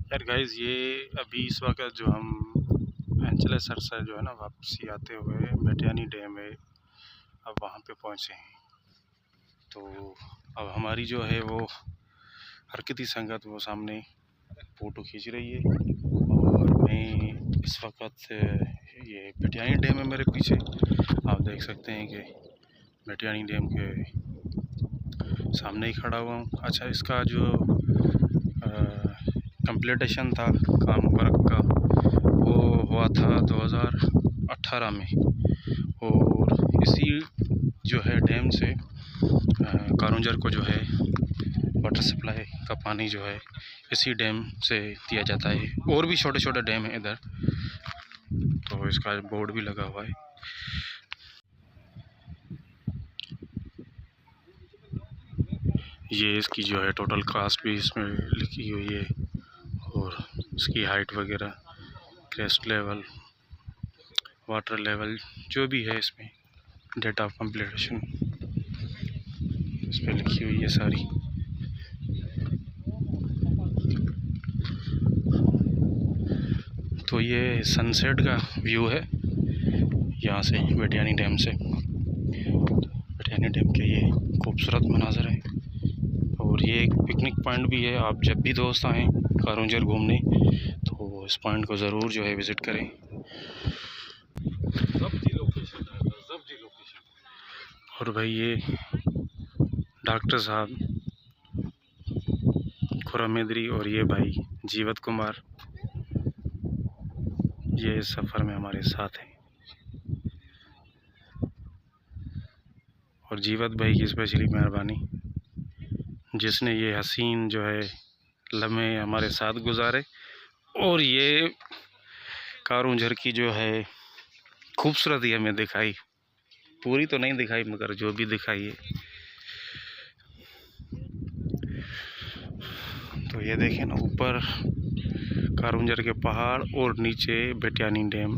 यार गाइस, ये अभी इस वक्त जो हम एंचलेसर से जो है ना वापसी आते हुए बेटियानी डैम है, अब वहाँ पे पहुँचे हैं। तो अब हमारी जो है वो हरकती संगत वो सामने फ़ोटो खींच रही है और मैं इस वक्त ये बेटियानी डैम है मेरे पीछे। आप देख सकते हैं कि बेटियानी डैम के सामने ही खड़ा हुआ हूँ। अच्छा, इसका जो कंप्लीटेशन था काम वर्क का, वो हुआ था 2018 में। और इसी जो है डैम से कारुंजर को जो है वाटर सप्लाई का पानी जो है इसी डैम से दिया जाता है। और भी छोटे छोटे डैम हैं इधर, तो इसका बोर्ड भी लगा हुआ है। ये इसकी जो है टोटल कास्ट भी इसमें लिखी हुई है और इसकी हाइट वगैरह, क्रेस्ट लेवल, वाटर लेवल जो भी है इसमें डेट ऑफ कंप्लीटेशन इस पर लिखी हुई है सारी। तो ये सनसेट का व्यू है यहाँ से, बेटियानी डैम से। बेटियानी डैम के ये खूबसूरत मनाज़र है और ये एक पिकनिक पॉइंट भी है। आप जब भी दोस्त आएँ कारुंजर घूमने तो इस पॉइंट को ज़रूर जो है विज़िट करें। और भाई ये डॉक्टर साहब खुरामेदरी और ये भाई जीवत कुमार, ये इस सफ़र में हमारे साथ हैं। और जीवत भाई की स्पेशली मेहरबानी, जिसने ये हसीन जो है लम्हे हमारे साथ गुजारे और ये कारुंजर की जो है खूबसूरती हमें दिखाई। पूरी तो नहीं दिखाई मगर जो भी दिखाई है। तो ये देखें ना, ऊपर कारुंजर के पहाड़ और नीचे बेटियानी डैम।